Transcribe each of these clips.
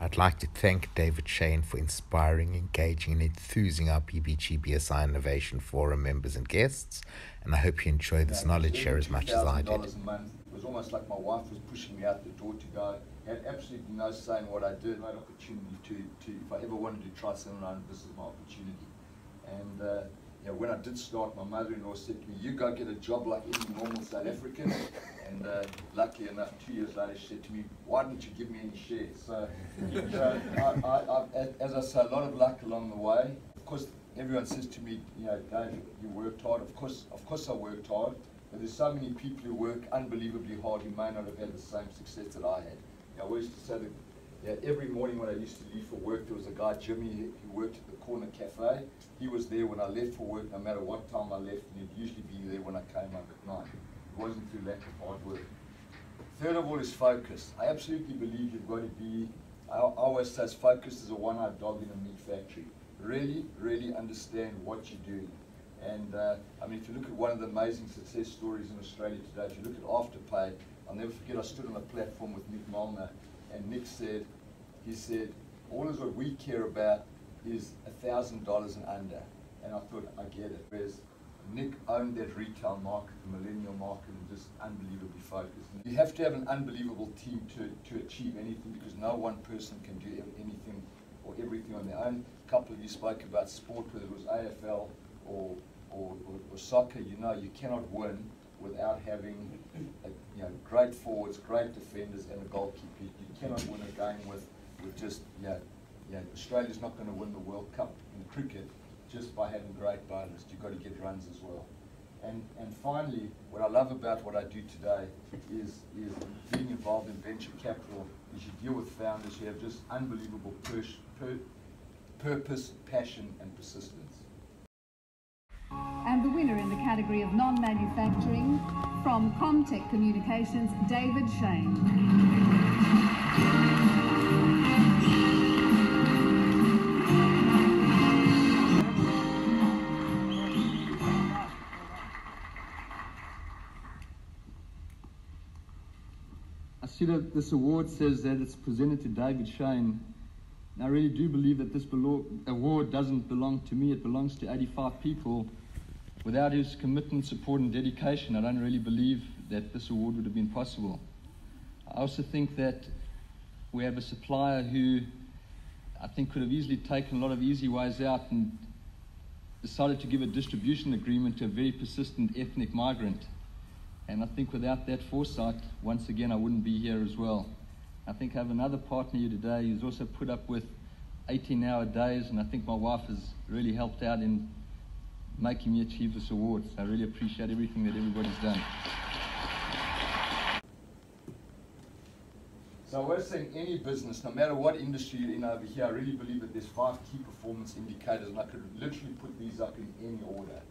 I'd like to thank David Shane for inspiring, engaging, and enthusing our PPG BSI Innovation Forum members and guests, and I hope you enjoy this knowledge share as much as I did. $2,000 a month. It was almost like my wife was pushing me out the door to go. Had absolutely no say in what I did. No opportunity to if I ever wanted to try something around, this is my opportunity. And when I did start, my mother-in-law said to me, "You go get a job like any normal South African." And luckily enough, 2 years later, she said to me, "Why didn't you give me any shares?" So, as I say, a lot of luck along the way. Of course, everyone says to me, "Dave, you worked hard." Of course, I worked hard. But there's so many people who work unbelievably hard who may not have had the same success that I had. I always used to say that every morning when I used to leave for work, there was a guy, Jimmy, who worked at the corner cafe. He was there when I left for work, no matter what time I left, and he'd usually be there when I came home at night. It wasn't through lack of hard work. Third of all is focus. I absolutely believe you've got to be, I always say focus is a one-eyed dog in a meat factory. Really, really understand what you're doing. And if you look at one of the amazing success stories in Australia today, if you look at Afterpay, I'll never forget, I stood on a platform with Nick Molnar, and Nick said, all is what we care about is $1,000 and under. And I thought, I get it. Whereas Nick owned that retail market, the millennial market, and just unbelievably focused. And you have to have an unbelievable team to achieve anything, because no one person can do anything or everything on their own. A couple of you spoke about sport, whether it was AFL or soccer. You cannot win without having great forwards, great defenders, and a goalkeeper. You cannot win a game with just, Australia's not going to win the World Cup in cricket just by having great bowlers. You've got to get runs as well. And finally, what I love about what I do today is being involved in venture capital, is you deal with founders who have just unbelievable purpose, passion, and persistence. And the winner in the category of non-manufacturing, from Comtech Communications, David Shane. I see that this award says that it's presented to David Shane. And I really do believe that this award doesn't belong to me, it belongs to 85 people. Without his commitment, support and dedication, I don't really believe that this award would have been possible. I also think that we have a supplier who I think could have easily taken a lot of easy ways out and decided to give a distribution agreement to a very persistent ethnic migrant. And I think without that foresight, once again, I wouldn't be here as well. I think I have another partner here today who's also put up with 18-hour days, and I think my wife has really helped out in making me achieve this award. So I really appreciate everything that everybody's done. So I was saying, any business, no matter what industry you're in over here, I really believe that there's 5 key performance indicators, and I could literally put these up in any order.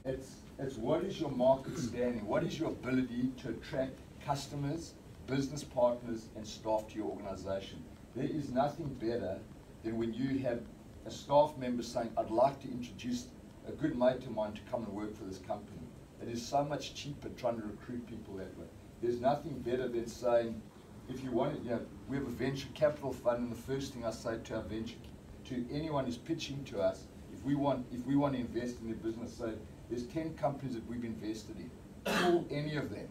It's what is your market standing? What is your ability to attract customers, business partners, and staff to your organization? There is nothing better than when you have a staff member saying, "I'd like to introduce a good mate of mine to come and work for this company." It is so much cheaper trying to recruit people that way. There's nothing better than saying, if you want it, we have a venture capital fund, and the first thing I say to anyone who's pitching to us, if we want to invest in their business, say, there's 10 companies that we've invested in. Pull any of them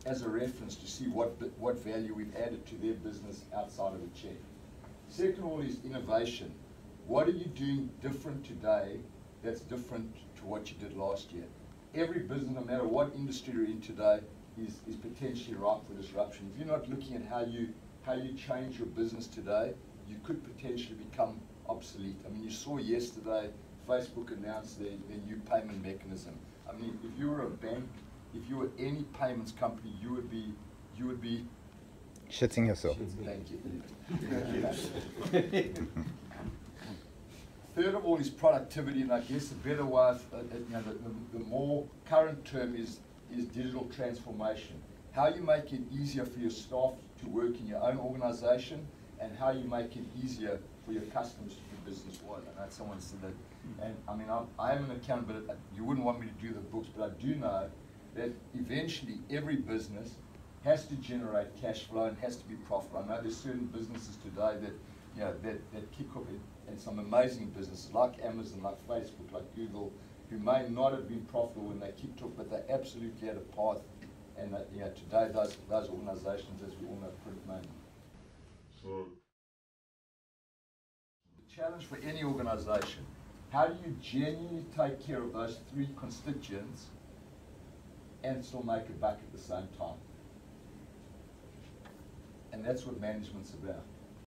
as a reference to see what value we've added to their business outside of a check. Second of all is innovation. What are you doing different today that's different to what you did last year? Every business, no matter what industry you're in today, is potentially ripe for disruption. If you're not looking at how you change your business today, you could potentially become obsolete. I mean, you saw yesterday Facebook announced their new payment mechanism. I mean, if you were a bank, if you were any payments company, you would be shitting yourself. Thank you. Third of all is productivity, and I guess a better way, the more current term is digital transformation. How you make it easier for your staff to work in your own organization, and how you make it easier for your customers to do business with. I know someone said that, and I mean, I am an accountant, but you wouldn't want me to do the books, but I do know that eventually every business has to generate cash flow and has to be profitable. I know there's certain businesses today that, you know, that kick off and some amazing businesses like Amazon, like Facebook, like Google, who may not have been profitable when they kicked off, but they absolutely had a path. And you know, today those organisations, as we all know, print money. So the challenge for any organisation: how do you genuinely take care of those three constituents and still make a buck at the same time? And that's what management's about.